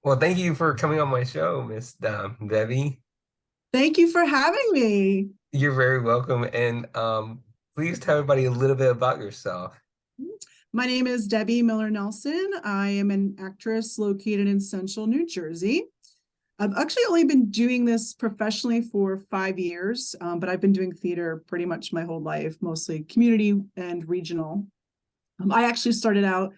Well, thank you for coming on my show, Miss Debbie. Thank you for having me. You're very welcome. And please tell everybody a little bit about yourself. My name is Debbie Miller Nelson. I am an actress located in Central New Jersey. I've actually only been doing this professionally for 5 years, but I've been doing theater pretty much my whole life, mostly community and regional. I actually started out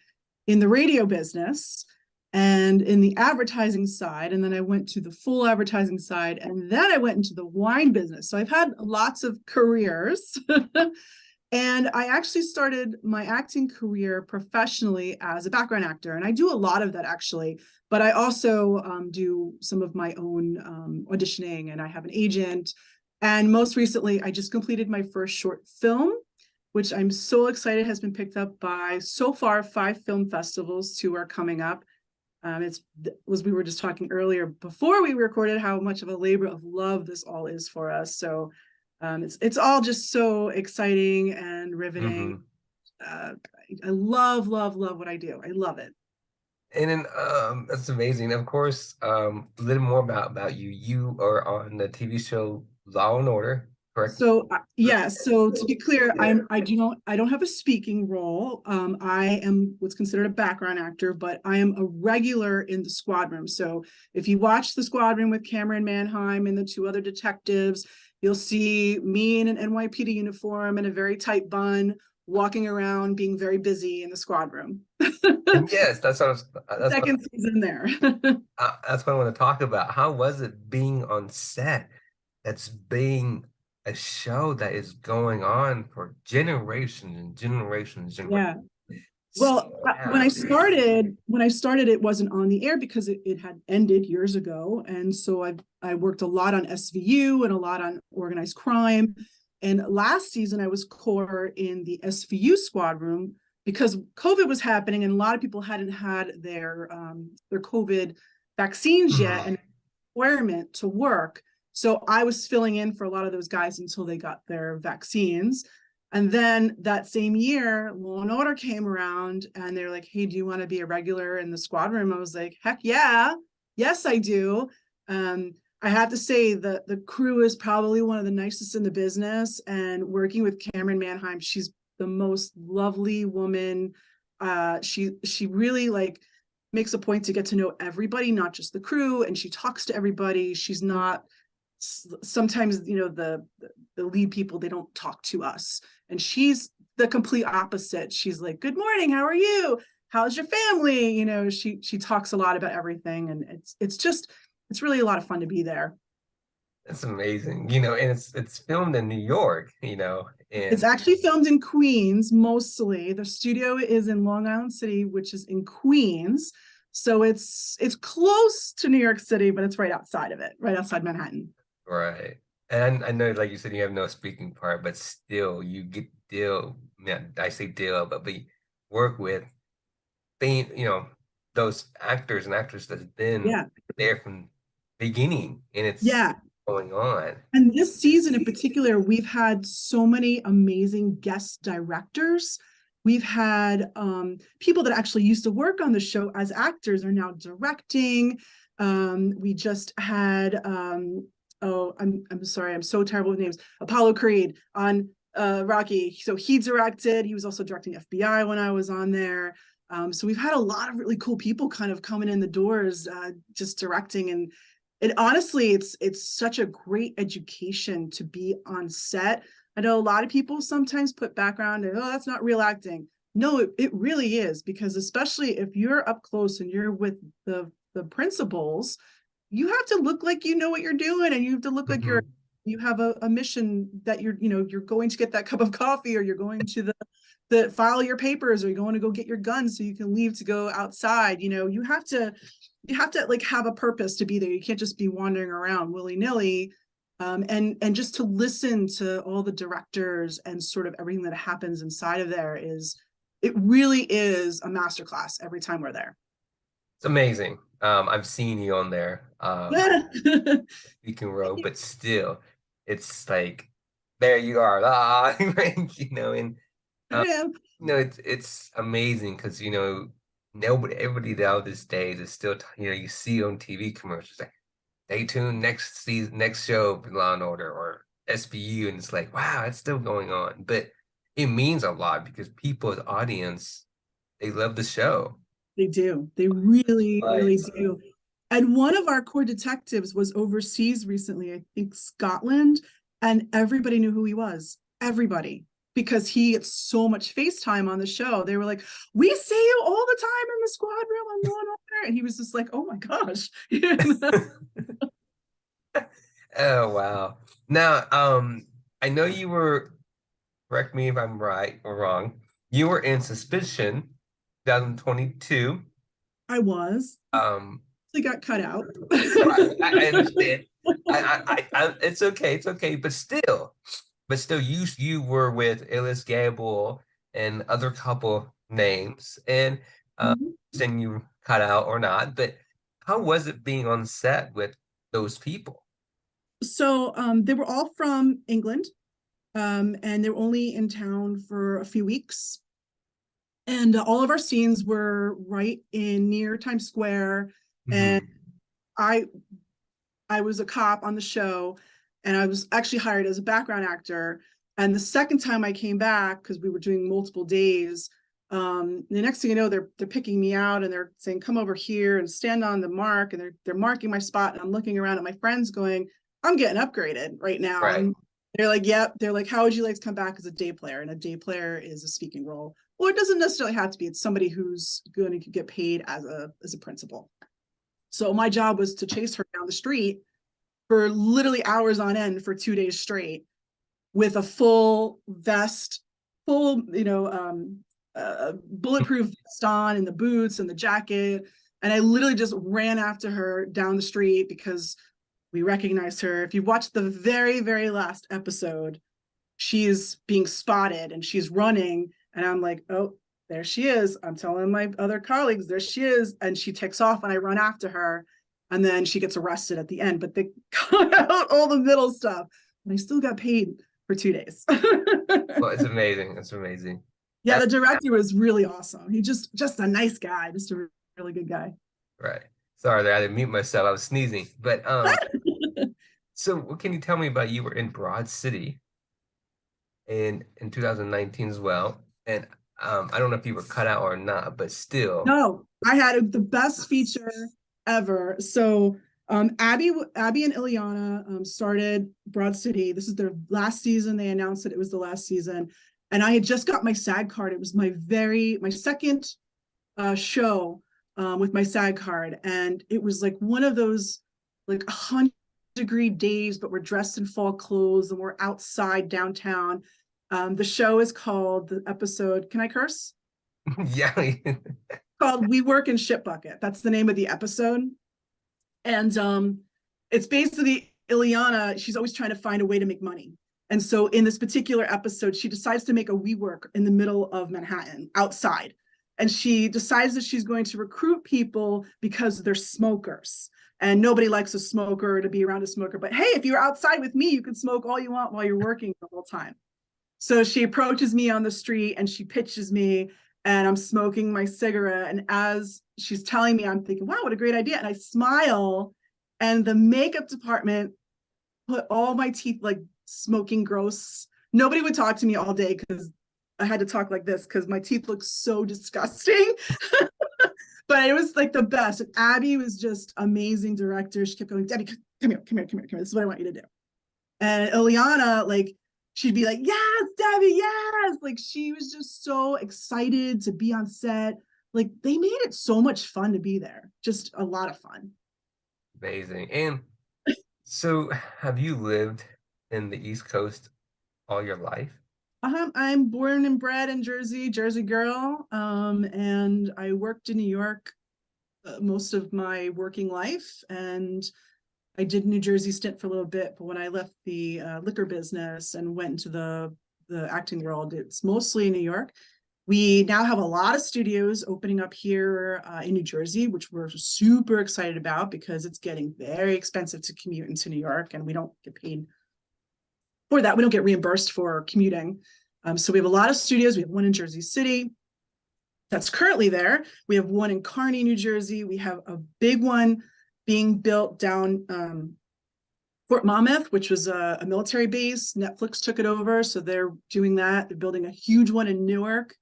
in the radio business and in the advertising side, and then I went to the full advertising side, and then I went into the wine business. So I've had lots of careers. And I actually started my acting career professionally as a background actor. And I do a lot of that actually, but I also do some of my own auditioning, and I have an agent. And most recently, I just completed my first short film, which I'm so excited has been picked up by so far 5 film festivals. 2 are coming up. It's was we were just talking earlier before we recorded how much of a labor of love this all is for us. So it's all just so exciting and riveting. Hmm. I love what I do. I love it. And then that's amazing. Of course, a little more about you. You are on the TV show Law and Order, correct? So yeah, so to be clear, I don't have a speaking role. I am what's considered a background actor, but I am a regular in the squad room. So if you watch the squad room with Cameron Manheim and the 2 other detectives, you'll see me in an NYPD uniform and a very tight bun, walking around being very busy in the squad room. And yes, Second season there. that's what I want to talk about. How was it being on set? That's being a show that is going on for generations and generations and Yeah. generations. Well, when I started, it wasn't on the air because it had ended years ago, and so I worked a lot on SVU and a lot on organized crime. And last season, I was core in the SVU squad room because COVID was happening, and a lot of people hadn't had their COVID vaccines yet, and requirement to work. So I was filling in for a lot of those guys until they got their vaccines. And then that same year, Law and Order came around and they're like, hey, do you want to be a regular in the squad room? I was like, heck yeah. Yes, I do. I have to say that the crew is probably one of the nicest in the business. And working with Cameron Manheim, she's the most lovely woman. She really like makes a point to get to know everybody, not just the crew, and she talks to everybody. She's not sometimes the lead people, they don't talk to us, and she's the complete opposite. She's like, good morning, how are you, how's your family, she talks a lot about everything, and it's really a lot of fun to be there. It's amazing, and it's filmed in New York, It's and actually filmed in Queens. Mostly the studio is in Long Island City, which is in Queens, so it's close to New York City, but it's right outside of it, right outside Manhattan. right. And I know, like you said, you have no speaking part, but still, you get deal. Man, I say deal, but we work with those actors and actresses that's been Yeah, there from beginning, and it's yeah. going on. And this season in particular, we've had so many amazing guest directors. We've had people that actually used to work on the show as actors are now directing. We just had, I'm sorry, I'm so terrible with names. Apollo Creed on Rocky. So he directed. He was also directing FBI when I was on there. So we've had a lot of really cool people kind of coming in the doors, just directing, and it honestly, it's such a great education to be on set. I know a lot of people sometimes put background and, oh, that's not real acting. No, it really is, because especially if you're up close and you're with the principals, you have to look like you know what you're doing, and you have to look like Hmm. you have a mission that you're going to get that cup of coffee, or you're going to the file your papers, or you're going to go get your gun so you can leave to go outside. You have to like have a purpose to be there. You can't just be wandering around willy-nilly. And just to listen to all the directors and sort of everything that happens inside of there is, it really is a masterclass every time we're there. It's amazing. I've seen you on there, Yeah. speaking row, but still, it's like there you are, right? And I am. it's amazing because nobody, everybody nowadays days is still, you see on TV commercials like, stay tuned next season, next show of Law and Order or SVU, and it's like, wow, it's still going on. But it means a lot because people's audience, they love the show. They do. They really, really Right. do. And one of our core detectives was overseas recently, I think Scotland, and everybody knew who he was. Everybody. Because he gets so much FaceTime on the show. They were like, we see you all the time in the squad room on Law and Order. And he was just like, oh my gosh. Oh wow. Now, I know you were, correct me if I'm right or wrong. You were in Suspicion 2022. I was. Um, They got cut out. I understand. It's okay, it's okay, but still, you were with Ellis Gable and other couple names, and then you cut out or not. But how was it being on set with those people? So they were all from England, and they were only in town for a few weeks. And all of our scenes were right in near Times Square. And Mhm. I I was a cop on the show, and I was actually hired as a background actor. And the second time I came back, because we were doing multiple days, the next thing you know, they're picking me out and they're saying, "Come over here and stand on the mark." And they're marking my spot, and I'm looking around at my friends, going, "I'm getting upgraded right now." Right. And they're like, "Yep." They're like, "How would you like to come back as a day player?" And a day player is a speaking role, or it doesn't necessarily have to be. It's somebody who's going to get paid as a principal. So my job was to chase her down the street for literally hours on end for 2 days straight with a full vest, full, bulletproof vest on, and the boots and the jacket. And I literally just ran after her down the street because we recognized her. If you watch the very, very last episode, she's being spotted and she's running. And I'm like, oh, there she is. I'm telling my other colleagues, there she is. And she takes off and I run after her. And then she gets arrested at the end, but they cut out all the middle stuff. And I still got paid for 2 days. Well, it's amazing. It's amazing. Yeah, That's the director was really awesome. He just a nice guy, just a really good guy. right. Sorry that I didn't mute myself. I was sneezing. But so what can you tell me about, you were in Broad City in 2019 as well. And I don't know if you were cut out or not, but still. No, I had the best feature ever. So Abby and Ileana started Broad City. This is their last season. They announced that it was the last season, and I had just got my SAG card. It was my second show with my SAG card, and it was like one of those like 100-degree days, but we're dressed in fall clothes and we're outside downtown. The show is called, the episode, can I curse? Yeah. Called We Work in Ship Bucket. That's the name of the episode. And it's basically Ileana, she's always trying to find a way to make money. And so in this particular episode, she decides to make a WeWork in the middle of Manhattan, outside. And she decides that she's going to recruit people because they're smokers. And nobody likes a smoker, to be around a smoker. But hey, if you're outside with me, you can smoke all you want while you're working the whole time. So she approaches me on the street and she pitches me, and I'm smoking my cigarette. And as she's telling me, I'm thinking, wow, what a great idea. And I smile, and the makeup department put all my teeth like smoking gross. Nobody would talk to me all day because I had to talk like this because my teeth look so disgusting. But it was like the best. And Abby was just amazing director. She kept going, "Debbie, come here, come here, come here, come here. This is what I want you to do." And Ileana, like, she'd be like, "Yes, Debbie, yes." Like, she was just so excited to be on set. Like, they made it so much fun to be there. Just a lot of fun. Amazing. And so have you lived in the East Coast all your life? I'm born and bred in Jersey, Jersey girl. And I worked in New York most of my working life. And I did New Jersey stint for a little bit, but when I left the liquor business and went into the acting world, it's mostly in New York. We now have a lot of studios opening up here in New Jersey, which we're super excited about because it's getting very expensive to commute into New York, and we don't get paid for that. We don't get reimbursed for commuting. So we have a lot of studios. We have one in Jersey City. that's currently there. We have one in Kearney, New Jersey. We have a big one being built down Fort Monmouth, which was a military base. Netflix took it over, so they're doing that. They're building a huge one in Newark.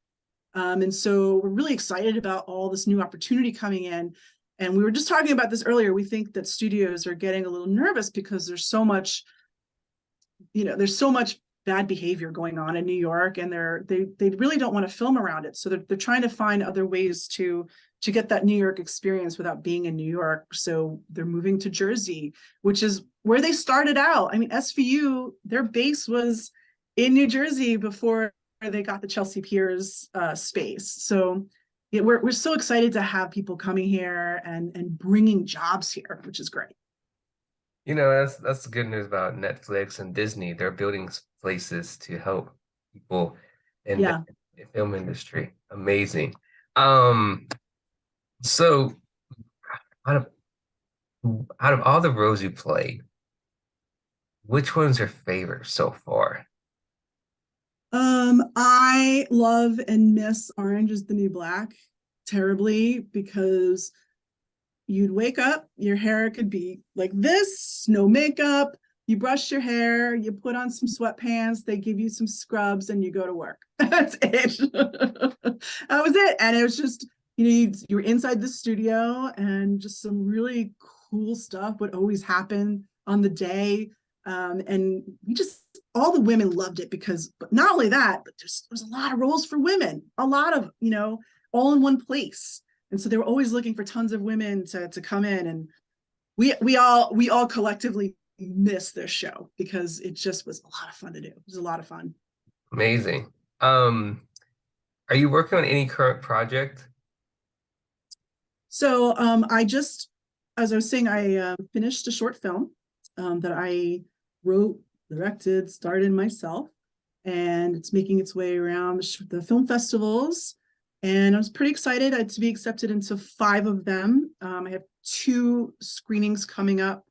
And so we're really excited about all this new opportunity coming in. And we were just talking about this earlier. We think that studios are getting a little nervous because there's so much, there's so much bad behavior going on in New York, and they really don't want to film around it. So they're trying to find other ways to get that New York experience without being in New York. So they're moving to Jersey, which is where they started out. I mean, SVU, their base was in New Jersey before they got the Chelsea Piers space. So yeah, we're so excited to have people coming here and bringing jobs here, which is great. That's the good news about Netflix and Disney. They're building places to help people in Yeah. the film industry. Amazing. Um, so out of out of all the roles you played, which one's your favorite so far? I love and miss Orange is the New Black terribly, because you'd wake up, your hair could be like this, no makeup, you brush your hair, you put on some sweatpants, they give you some scrubs, and you go to work. That's it. That was it. And it was just, you were inside the studio, and just some really cool stuff would always happen on the day. And we just, all the women loved it, because, but not only that, but there's a lot of roles for women, a lot of, all in one place. And so they were always looking for tons of women to come in, and we all collectively miss this show, because it just was a lot of fun to do. It was a lot of fun. Amazing. Are you working on any current project? So as I was saying, I finished a short film that I wrote, directed, starred in myself, and it's making its way around the film festivals. And I was pretty excited to be accepted into 5 of them. I have 2 screenings coming up.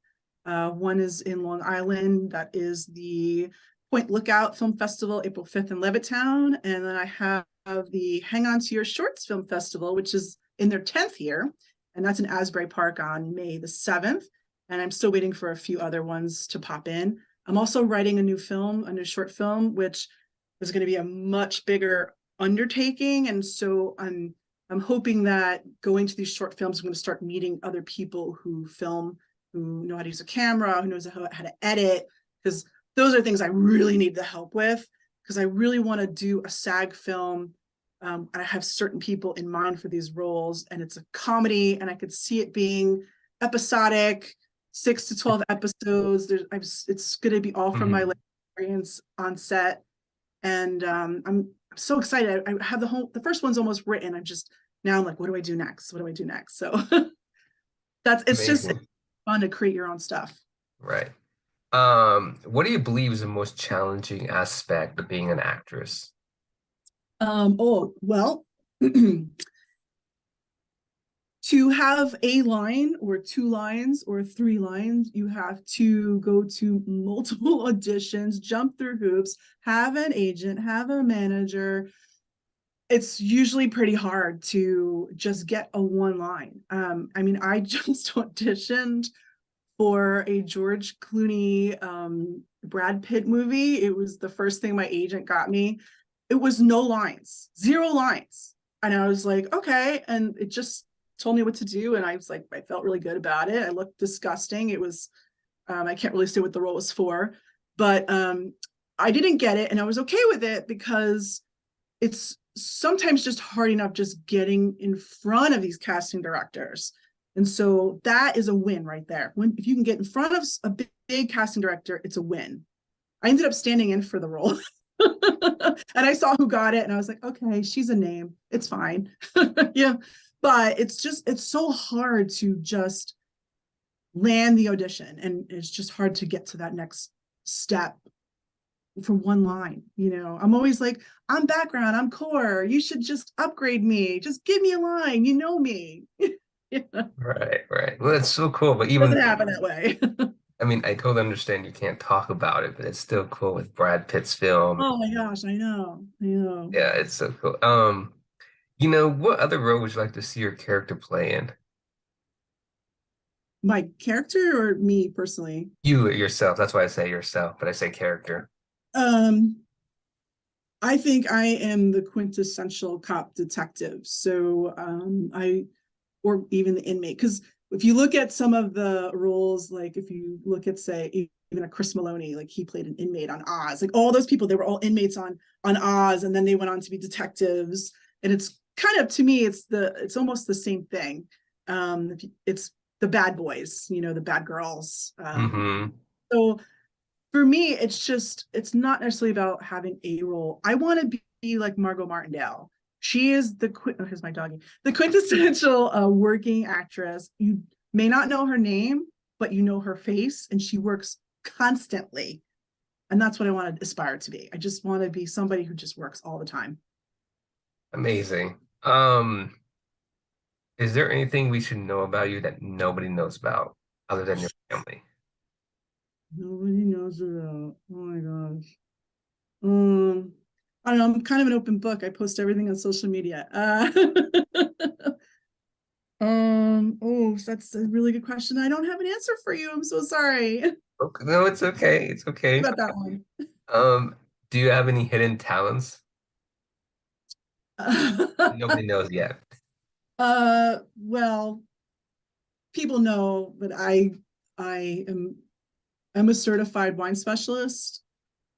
One is in Long Island. That is the Point Lookout Film Festival, April 5th in Levittown. And then I have the Hang On to Your Shorts Film Festival, which is in their 10th year. And that's in Asbury Park on May the 7th. And I'm still waiting for a few other ones to pop in. I'm also writing a new short film, which is going to be a much bigger undertaking. And so I'm hoping that going to these short films, I'm going to start meeting other people who film, who know how to use a camera, who knows how to edit, because those are things I really need the help with, because I really want to do a SAG film. I have certain people in mind for these roles, and it's a comedy, and I could see it being episodic, 6 to 12 episodes. It's going to be all from my experience on set. And I'm so excited. I have the first one's almost written. I'm like, what do I do next? What do I do next? So it's just fun to create your own stuff. Right. What do you believe is the most challenging aspect of being an actress? Well, to have a line or 2 lines or 3 lines, you have to go to multiple auditions, jump through hoops, have an agent, have a manager. It's usually pretty hard to just get a 1 line. I mean, I just auditioned for a George Clooney, Brad Pitt movie. It was the first thing my agent got me. It was no lines, 0 lines. And I was like, okay. And it just told me what to do. And I was like, I felt really good about it. I looked disgusting. It was, I can't really say what the role was for, but I didn't get it. And I was okay with it, because it's sometimes just hard enough just getting in front of these casting directors. And so that is a win right there. If you can get in front of a big casting director, it's a win. I ended up standing in for the role. And I saw who got it, and I was like, okay, she's a name. It's fine. Yeah. But it's so hard to just land the audition. And it's just hard to get to that next step for 1 line. I'm always like, I'm background, I'm core. You should just upgrade me. Just give me a line. You know me. Yeah. Right. Well, it's so cool. But It doesn't happen that way. I mean, I totally understand you can't talk about it, but it's still cool with Brad Pitt's film. Oh my gosh, I know. Yeah, it's so cool. What other role would you like to see your character play in? My character or me personally? You yourself. That's why I say yourself, but I say character. Um, I think I am the quintessential cop detective. So or even the inmate. Because if you look at some of the roles, like if you look at, say, even a Chris Maloney, like he played an inmate on Oz, like all those people, they were all inmates on Oz, and then they went on to be detectives. And it's kind of, to me, it's almost the same thing. It's the bad boys, the bad girls. Hmm. So for me, it's not necessarily about having a role. I want to be like Margot Martindale. She is oh, here's my doggy, the quintessential working actress. You may not know her name, but you know her face, and she works constantly. And that's what I want to aspire to be. I just want to be somebody who just works all the time. Amazing. Is there anything we should know about you that nobody knows about other than your family? Nobody knows about. Oh my gosh. Um, I don't know. I'm kind of an open book. I post everything on social media. Oh, that's a really good question. I don't have an answer for you. I'm so sorry Okay, no, it's okay. It's okay. about that one. Um, do you have any hidden talents? Nobody knows yet. Well, people know that I am I'm a certified wine specialist.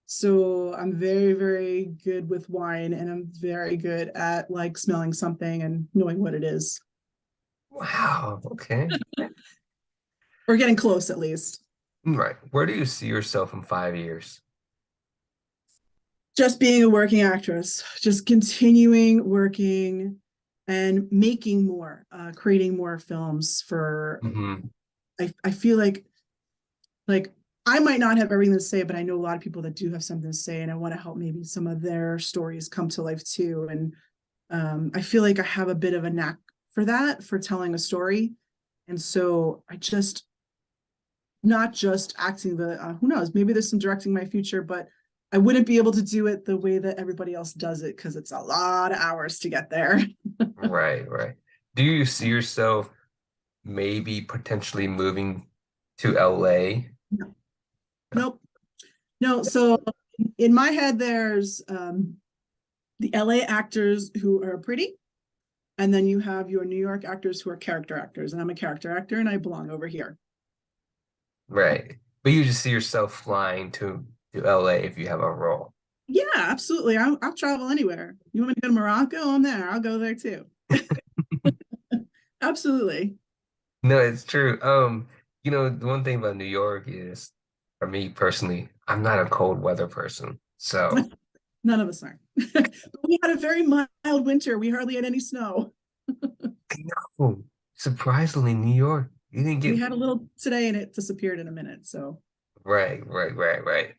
So I'm very, very good with wine, and I'm very good at like smelling something and knowing what it is, Wow. Okay. or getting close at least. Right. Where do you see yourself in 5 years? Just being a working actress, just continuing working and making more, creating more films for. Hmm. I feel like I might not have everything to say, but I know a lot of people that do have something to say, and I want to help maybe some of their stories come to life too. And I feel like I have a bit of a knack for that, for telling a story. And so I just, not just acting, but who knows, maybe there's some directing in my future, but I wouldn't be able to do it the way that everybody else does it, because it's a lot of hours to get there. Right, right. Do you see yourself maybe potentially moving to LA? No. Nope. No. So in my head, there's the LA actors who are pretty, and then you have your New York actors who are character actors. And I'm a character actor, and I belong over here. Right. But you just see yourself flying to LA if you have a role. Yeah, absolutely. I'll travel anywhere. You want me to go to Morocco? I'm there. I'll go there too. Absolutely. No, it's true. The one thing about New York is, for me personally, I'm not a cold weather person. So, None of us are. But we had a very mild winter. We hardly had any snow. oh, surprisingly, New York, you didn't We get had a little today, and it disappeared in a minute. So right, right, right, right.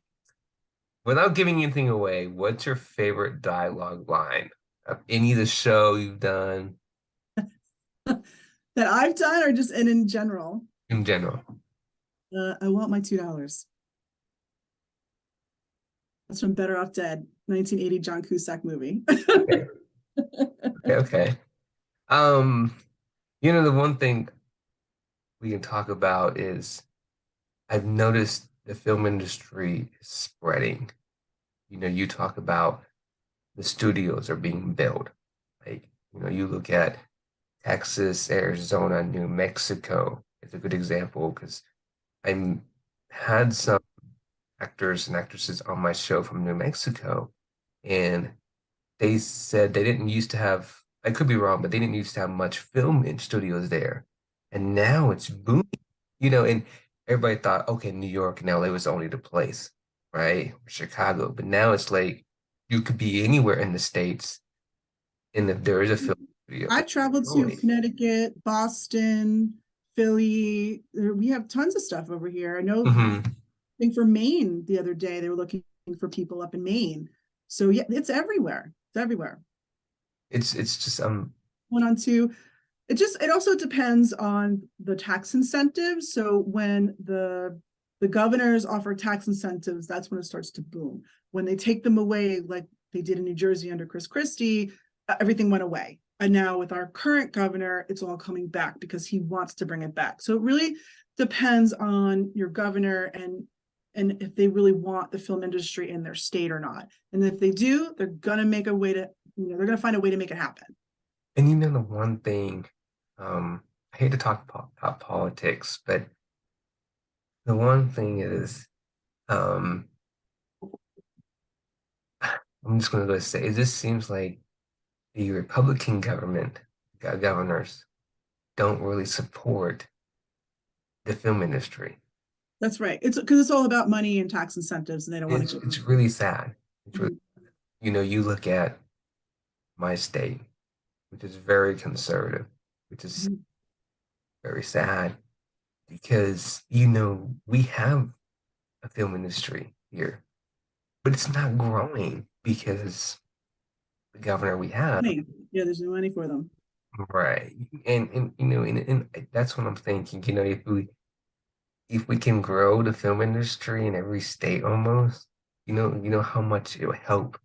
Without giving anything away, what's your favorite dialogue line of any of the show you've done that I've done, or just and in general, in general? I want my $2. That's from Better Off Dead, 1980 John Cusack movie. Okay, okay, okay. Um, the one thing we can talk about is I've noticed the film industry is spreading. You talk about the studios are being built. Like, you look at Texas, Arizona, New Mexico. It's a good example because I had some actors and actresses on my show from New Mexico, and they said they didn't used to have, I could be wrong, but they didn't used to have much film in studios there. And now it's booming, and everybody thought, okay, New York and LA was only the place, right? Chicago. But now it's like you could be anywhere in the States, and if there is a film studio, I've it's traveled to growing. Connecticut, Boston, Philly. We have tons of stuff over here. I know, Hmm. I think for Maine the other day, they were looking for people up in Maine. So yeah, it's everywhere. It's everywhere. It's just Went on to it also depends on the tax incentives. So when the governors offer tax incentives, that's when it starts to boom. When they take them away, like they did in New Jersey under Chris Christie, everything went away. And now with our current governor, it's all coming back because he wants to bring it back. So it really depends on your governor and if they really want the film industry in their state or not. And if they do, they're gonna make a way to, they're gonna find a way to make it happen. And you know the one thing, I hate to talk about politics, but the one thing is, um, I'm just gonna go say it just seems like the Republican government governors don't really support the film industry. That's right. It's because it's all about money and tax incentives, and they don't want to. It's really sad. It's really, Mhm. you look at my state, which is very conservative, which is Mhm. very sad because we have a film industry here, but it's not growing because the governor we have, Money. Yeah, there's no money for them. right? And that's what I'm thinking. If we can grow the film industry in every state almost, you know how much it will help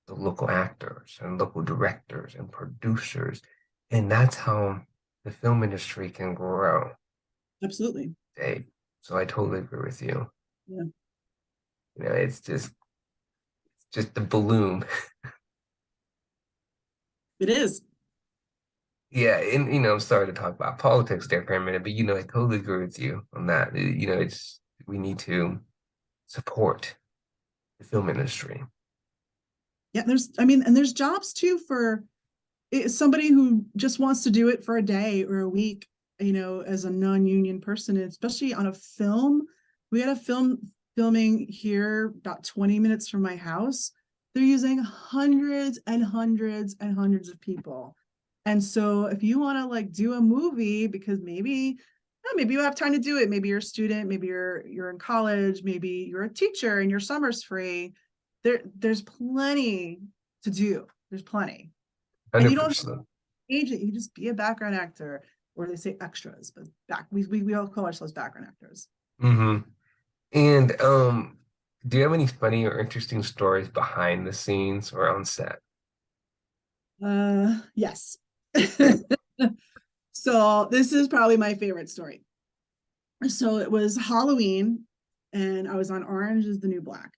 the local actors and local directors and producers. And that's how the film industry can grow. Absolutely. Dave. So I totally agree with you. Yeah, It's just the balloon. it is. Yeah, and I'm sorry to talk about politics there for a minute, but I totally agree with you on that. It's we need to support the film industry. Yeah, and there's jobs too for somebody who just wants to do it for a day or a week, as a non-union person, especially on a film. We had a film filming here about 20 minutes from my house. They're using hundreds and hundreds and hundreds of people. And so if you want to like do a movie, because maybe you have time to do it. Maybe you're a student, maybe you're in college, maybe you're a teacher and your summer's free. There's plenty to do. There's plenty. And you don't 100%. agent, you just be a background actor, or they say extras, but we all call ourselves background actors. hmm And do you have any funny or interesting stories behind the scenes or on set? Yes. So this is probably my favorite story. So it was Halloween, and I was on Orange is the New Black,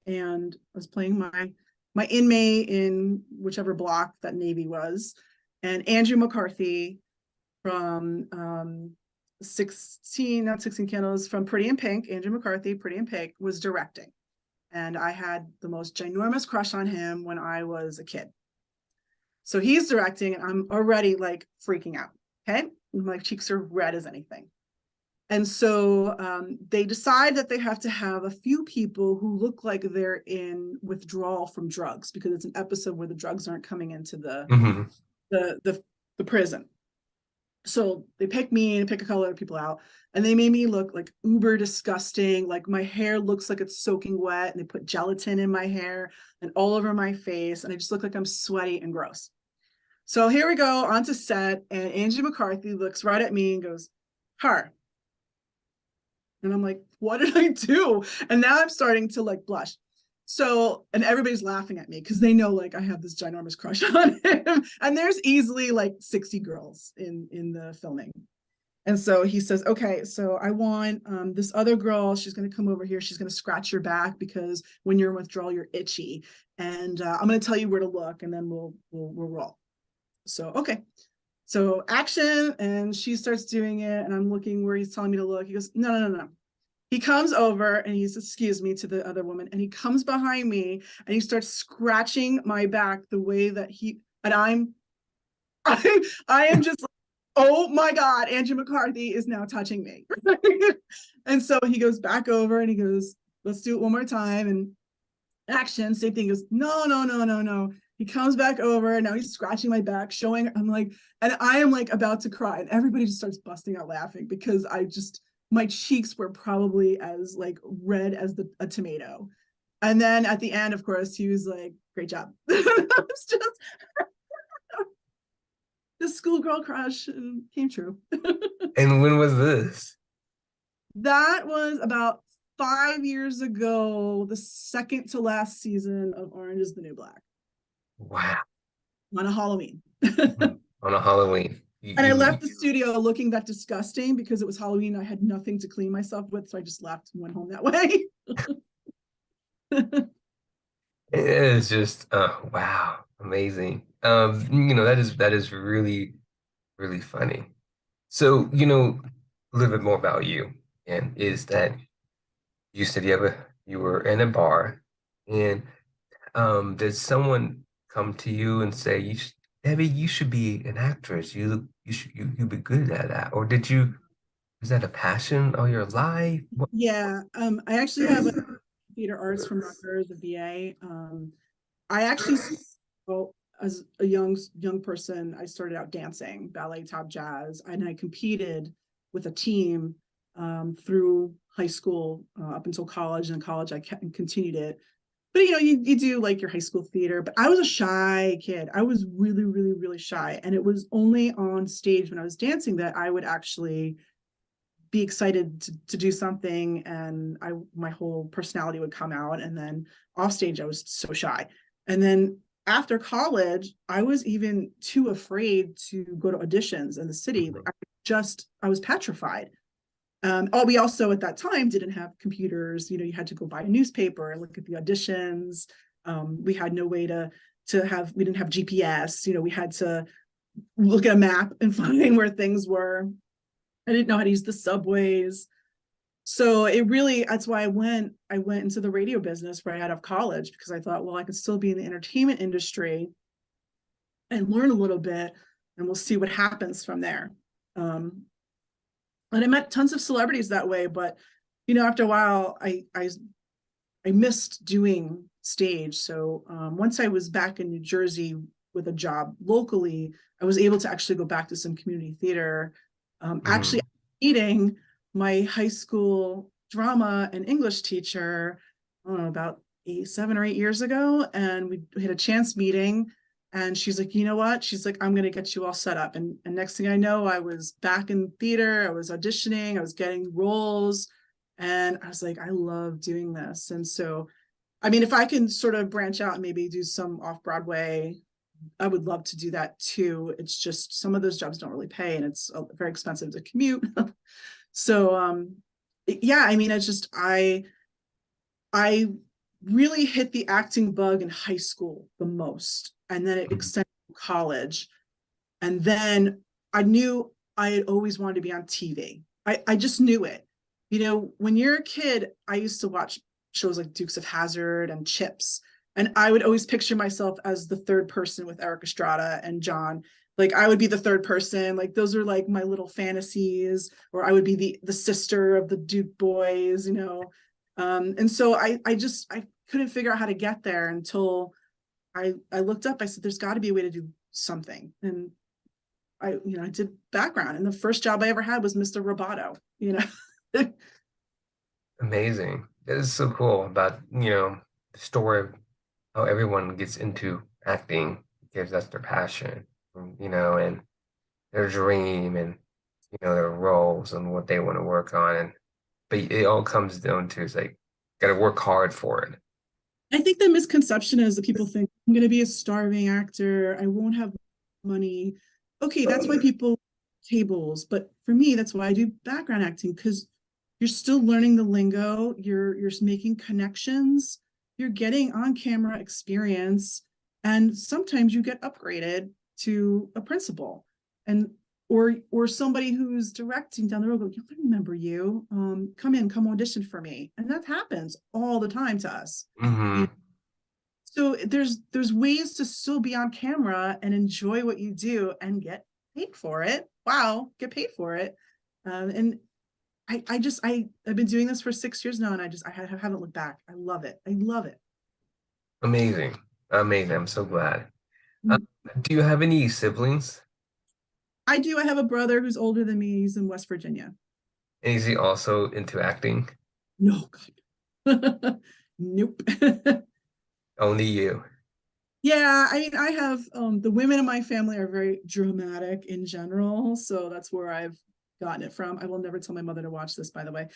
and I was playing my inmate in whichever block that Navy was, and Andrew McCarthy from 16, not 16 Candles, from Pretty in Pink, Andrew McCarthy, Pretty in Pink, was directing. And I had the most ginormous crush on him when I was a kid. So he's directing, and I'm already like freaking out. Okay. My cheeks are red as anything. And so they decide that they have to have a few people who look like they're in withdrawal from drugs, because it's an episode where the drugs aren't coming into hmm the the, the prison. So they pick me and pick a couple other people out, and they made me look like uber disgusting. Like my hair looks like it's soaking wet, and they put gelatin in my hair and all over my face, and I just look like I'm sweaty and gross. So here we go onto set, and Angie McCarthy looks right at me and goes, "Her." And I'm like, "What did I do?" And now I'm starting to like blush. So, and everybody's laughing at me because they know like I have this ginormous crush on him. And there's easily like 60 girls in the filming. And so he says, "Okay, so I want this other girl. She's going to come over here. She's going to scratch your back because when you're in withdrawal, you're itchy. And I'm going to tell you where to look, and then we'll roll." So okay, so action, and she starts doing it, and I'm looking where he's telling me to look. He goes, "No, no, no, no." He comes over and he's excuse me to the other woman, and he comes behind me and he starts scratching my back the way that and I am just like, "Oh my God, Andrew McCarthy is now touching me." And so he goes back over and he goes, "Let's do it one more time." And action, same thing. He goes, "No, no, no, no, no." He comes back over and now he's scratching my back, showing, I'm like, and I am like about to cry. And everybody just starts busting out laughing because my cheeks were probably as like red as a tomato. And then at the end, of course, he was like, "Great job." It's just the schoolgirl crush came true. And when was this? That was about 5 years ago, the second to last season of Orange is the New Black. Wow. on a Halloween. On a Halloween. And I left the studio looking that disgusting because it was Halloween. I had nothing to clean myself with, so I just left and went home that way. It is just wow, amazing. That is really, really funny. So, a little bit more about you, and is that you said you were in a bar, and did someone come to you and say, Debbie, you should be an actress. You'd be good at that. Or is that a passion all your life? What? Yeah, I actually have a theater arts from Rutgers, a BA. I actually, well, as a young person, I started out dancing, ballet, tap, jazz, and I competed with a team through high school up until college. And in college, I continued it. But you do like your high school theater. But I was a shy kid. I was really, really, really shy, and it was only on stage when I was dancing that I would actually be excited to do something, and my whole personality would come out. And then off stage I was so shy. And then after college I was even too afraid to go to auditions in the city. I was petrified. We also at that time didn't have computers. You had to go buy a newspaper and look at the auditions. We had no way we didn't have GPS. We had to look at a map and find where things were. I didn't know how to use the subways. So that's why I went into the radio business right out of college, because I thought, well, I could still be in the entertainment industry and learn a little bit, and we'll see what happens from there. And I met tons of celebrities that way, but after a while, I missed doing stage. So once I was back in New Jersey with a job locally, I was able to actually go back to some community theater. Actually meeting my high school drama and English teacher, I don't know, about 7 or 8 years ago. And we had a chance meeting, and she's like, you know what? She's like, I'm going to get you all set up. And next thing I know, I was back in theater. I was auditioning. I was getting roles. And I was like, I love doing this. And so, I mean, if I can sort of branch out and maybe do some off Broadway, I would love to do that too. It's just some of those jobs don't really pay, and it's very expensive to commute. So yeah, I mean, I really hit the acting bug in high school the most, and then it extended to college. And then I knew I had always wanted to be on TV. I just knew it. When you're a kid, I used to watch shows like Dukes of Hazzard and Chips. And I would always picture myself as the third person with Eric Estrada and John. Like I would be the third person. Like those are like my little fantasies. Or I would be the sister of the Duke boys, And so I couldn't figure out how to get there until I looked up. I said, there's got to be a way to do something. And I did background. And the first job I ever had was Mr. Roboto. Amazing. It is so cool about, the story of how everyone gets into acting because that's their passion, and their dream and, their roles and what they want to work on. But it all comes down to it's like, got to work hard for it. I think the misconception is that people think I'm going to be a starving actor. I won't have money. Okay, that's why people tables. But for me, that's why I do background acting, because you're still learning the lingo. You're making connections. You're getting on camera experience, and sometimes you get upgraded to a principal, and or somebody who's directing down the road. Go, I remember you. Come audition for me, and that happens all the time to us. So there's ways to still be on camera and enjoy what you do and get paid for it. Wow, get paid for it. And I've been doing this for 6 years now, and I haven't looked back. I love it. I love it. Amazing. Amazing. I'm so glad. Mm. Do you have any siblings? I do. I have a brother who's older than me. He's in West Virginia. And is he also into acting? No, God. Nope. Only you. Yeah, I mean, I have the women in my family are very dramatic in general, so that's where I've gotten it from. I will never tell my mother to watch this, by the way.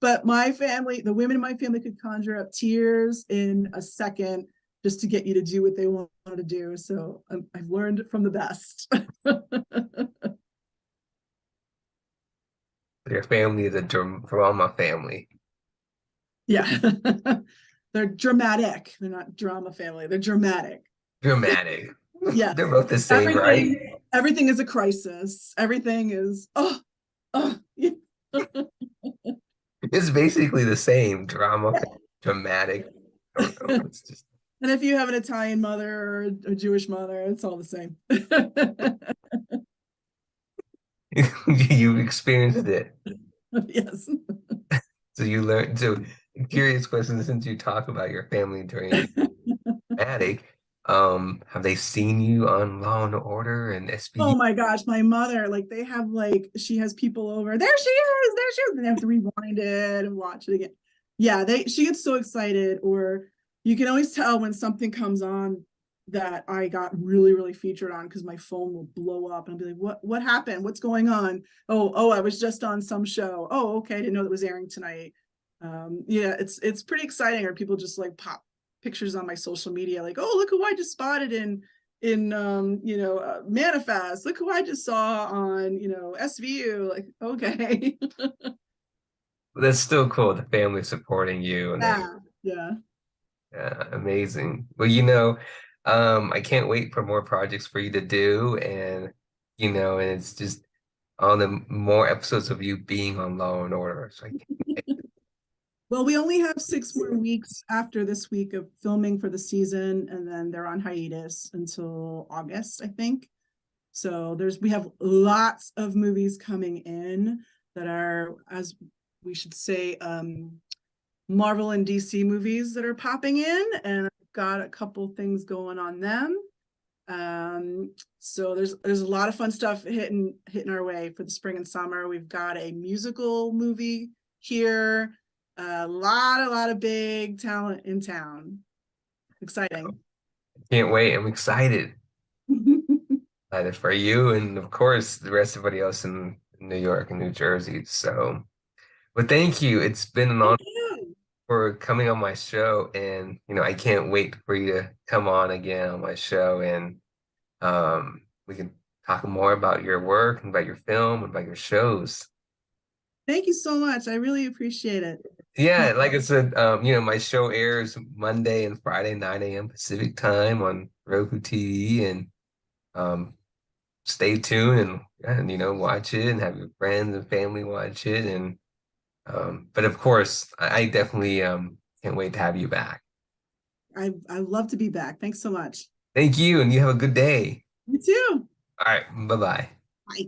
But my family, the women in my family could conjure up tears in a second. just to get you to do what they want to do. So I've learned from the best. Your family is a drama family. Yeah. They're dramatic. They're not drama family. They're dramatic. Dramatic. Yeah. They're both the same, right? Everything is a crisis. Everything is, oh, yeah. It's basically the same drama, dramatic. I don't know. It's just And if you have an Italian mother or a Jewish mother, it's all the same. you experienced it. Yes. So you learned. So curious question, since you talk about your family during dramatic, have they seen you on Law and Order and SVU? Oh my gosh, my mother, like they have like she has people over. There she is, there she is. And they have to rewind it and watch it again. Yeah, she gets so excited, or you can always tell when something comes on that I got really, really featured on because my phone will blow up and I'll be like, what happened? What's going on? Oh, I was just on some show. Oh, okay, I didn't know that was airing tonight. Yeah, it's pretty exciting, or people just like pop pictures on my social media, like, oh, look who I just spotted in Manifest. Look who I just saw on SVU. Like, okay. That's still cool. The family supporting you and everything. Yeah, yeah. Yeah, amazing. Well, I can't wait for more projects for you to do, and and it's just all the more episodes of you being on Law and Order. So Well, we only have 6 more weeks after this week of filming for the season, and then they're on hiatus until August, I think. So we have lots of movies coming in that are, as we should say, Marvel and DC movies that are popping in, and I've got a couple things going on them. So there's a lot of fun stuff hitting our way for the spring and summer. We've got a musical movie here, a lot of big talent in town. Exciting. can't wait. I'm excited. Excited for you and of course the rest of everybody else in New York and New Jersey. So, but thank you. It's been an Thank honor you. for coming on my show, and I can't wait for you to come on again on my show, and we can talk more about your work and about your film and about your shows. Thank you so much. I really appreciate it. Yeah, like I said, my show airs Monday and Friday, 9 a.m. Pacific time on Roku TV, and um, stay tuned and watch it and have your friends and family watch it. And but of course, I definitely can't wait to have you back. I love to be back. Thanks so much. Thank you, and you have a good day. You too. All right, bye-bye. Bye.